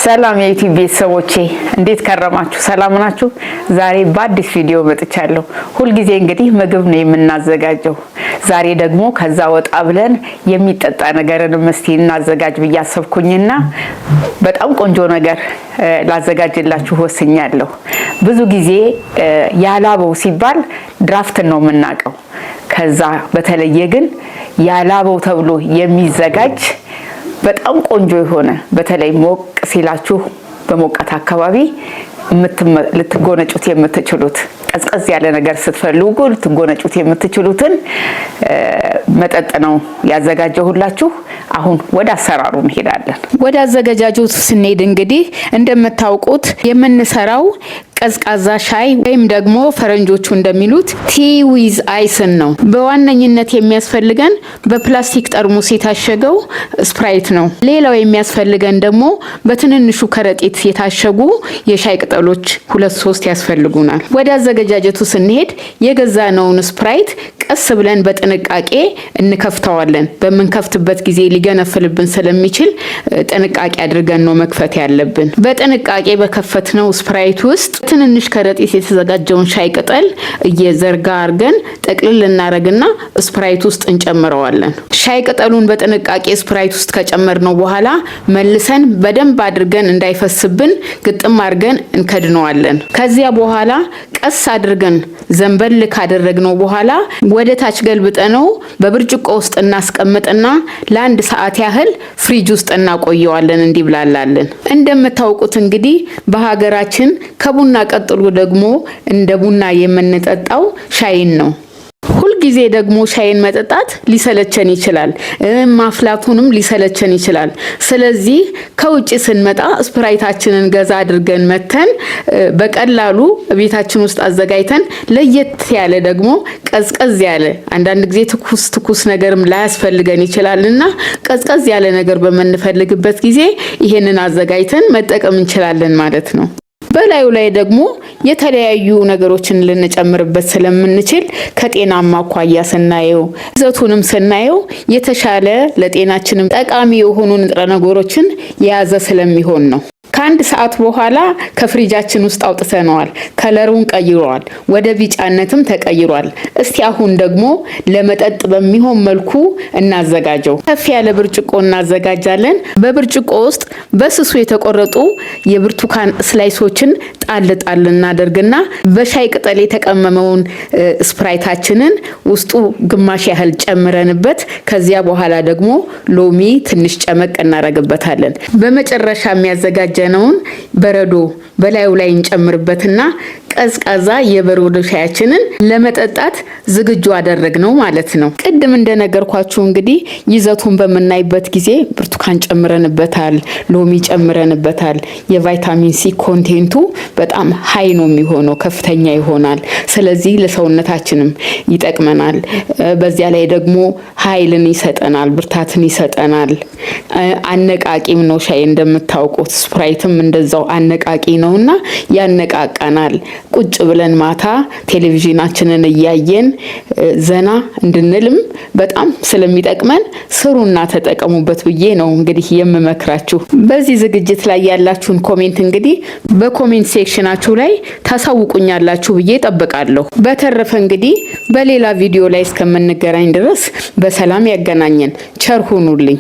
ሰላም የዩቲዩብ ቤተሰቦቼ እንዴት ከረማችሁ? ሰላም ናችሁ? ዛሬ በአዲስ ቪዲዮ መጥቻለሁ። ሁሉ ጊዜ እንግዲህ ምግብ ነው የምናዘጋጀው። ዛሬ ደግሞ ከዛ ወጣ ብለን የሚጠጣ ነገርን መስቲ እናዘጋጅ ብያሰብኩኝና በጣም ቆንጆ ነገር ላዘጋጅላችሁ ወስኛለሁ። ብዙ ጊዜ ያላበው ሲባል ድራፍት ነው የምናውቀው። ከዛ በተለየ ግን ያላበው ተብሎ የሚዘጋጅ በጣም ቆንጆ የሆነ በተለይ ሞቅ ሲላችሁ በሞቃት አካባቢ ልትጎነጩት የምትችሉት ቀዝቀዝ ያለ ነገር ስትፈልጉ ልትጎነጩት የምትችሉትን መጠጥ ነው ያዘጋጀሁላችሁ። አሁን ወደ አሰራሩ እንሄዳለን። ወደ አዘጋጃጁት ስንሄድ እንግዲህ እንደምታውቁት የምንሰራው ቀዝቃዛ ሻይ ወይም ደግሞ ፈረንጆቹ እንደሚሉት ቲ ዊዝ አይስን ነው። በዋነኝነት የሚያስፈልገን በፕላስቲክ ጠርሙስ የታሸገው ስፕራይት ነው። ሌላው የሚያስፈልገን ደግሞ በትንንሹ ከረጢት የታሸጉ የሻይ ቅጠሎች 2-3 ያስፈልጉናል። ወደ አዘገጃጀቱ ስንሄድ የገዛነውን ስፕራይት ቀስ ብለን በጥንቃቄ እንከፍተዋለን። በመንከፍትበት ጊዜ ሊገነፍልብን ስለሚችል ጥንቃቄ አድርገን ነው መክፈት ያለብን። በጥንቃቄ በከፈትነው ስፕራይት ውስጥ ትንንሽ ከረጢት የተዘጋጀውን ሻይ ቅጠል እየዘርጋ አርገን ጠቅልል እናረግና ስፕራይት ውስጥ እንጨምረዋለን። ሻይ ቅጠሉን በጥንቃቄ ስፕራይት ውስጥ ከጨመርነው በኋላ መልሰን በደንብ አድርገን እንዳይፈስብን ግጥም አርገን እንከድነዋለን። ከዚያ በኋላ ቀስ አድርገን ዘንበል ካደረግነው በኋላ ወደ ታች ገልብጠነው በብርጭቆ ውስጥ እናስቀምጥና ለ1 ሰዓት ያህል ፍሪጅ ውስጥ እናቆየዋለን እንዲብላላልን። እንደምታውቁት እንግዲህ በሀገራችን ከቡና ቀጥሎ ደግሞ እንደ ቡና የምንጠጣው ሻይን ነው። ሁልጊዜ ደግሞ ሻይን መጠጣት ሊሰለቸን ይችላል፣ ማፍላቱንም ሊሰለቸን ይችላል። ስለዚህ ከውጪ ስንመጣ ስፕራይታችንን ገዛ አድርገን መተን በቀላሉ ቤታችን ውስጥ አዘጋጅተን ለየት ያለ ደግሞ ቀዝቀዝ ያለ አንዳንድ ጊዜ ትኩስ ነገርም ላያስፈልገን ይችላልና ቀዝቀዝ ያለ ነገር በመንፈልግበት ጊዜ ይሄንን አዘጋጅተን መጠቀም እንችላለን ማለት ነው። በላዩ ላይ ደግሞ የተለያዩ ነገሮችን ልንጨምርበት ስለምንችል ከጤናማ አኳያ ስናየው ይዘቱንም ስናየው የተሻለ ለጤናችንም ጠቃሚ የሆኑ ንጥረ ነገሮችን የያዘ ስለሚሆን ነው። ከ1 ሰዓት በኋላ ከፍሪጃችን ውስጥ አውጥተነዋል። ከለሩን ቀይሯል፣ ወደ ቢጫነትም ተቀይሯል። እስቲ አሁን ደግሞ ለመጠጥ በሚሆን መልኩ እናዘጋጀው። ከፍ ያለ ብርጭቆ እናዘጋጃለን። በብርጭቆ ውስጥ በስሱ የተቆረጡ የብርቱካን ስላይሶችን ጣል እናደርግና በሻይ ቅጠል የተቀመመውን ስፕራይታችንን ውስጡ ግማሽ ያህል ጨምረንበት ከዚያ በኋላ ደግሞ ሎሚ ትንሽ ጨመቅ እናረግበታለን። በመጨረሻ የሚያዘጋጀነውን በረዶ በላዩ ላይ እንጨምርበትና ቀዝቃዛ የበረዶ ሻያችንን ለመጠጣት ዝግጁ አደረግነው ማለት ነው። ቅድም እንደነገርኳችሁ እንግዲህ ይዘቱን በመናይበት ጊዜ ብርቱካን ጨምረንበታል፣ ሎሚ ጨምረንበታል። የቫይታሚን ሲ ኮንቴንቱ በጣም ሃይ ነው የሚሆነው፣ ከፍተኛ ይሆናል። ስለዚህ ለሰውነታችንም ይጠቅመናል። በዚያ ላይ ደግሞ ኃይልን ይሰጠናል፣ ብርታትን ይሰጠናል። አነቃቂም ነው ሻይ እንደምታውቁት። ስፕራይትም እንደዛው አነቃቂ ነውና ያነቃቃናል። ቁጭ ብለን ማታ ቴሌቪዥናችንን እያየን ዘና እንድንልም በጣም ስለሚጠቅመን ስሩና ተጠቀሙበት ብዬ ነው እንግዲህ የምመክራችሁ። በዚህ ዝግጅት ላይ ያላችሁን ኮሜንት እንግዲህ በኮሜንት ሴክሽናችሁ ላይ ታሳውቁኛላችሁ ብዬ ጠብቃለሁ። በተረፈ እንግዲህ በሌላ ቪዲዮ ላይ እስከምንገናኝ ድረስ በሰላም ያገናኘን። ቸር ሁኑልኝ።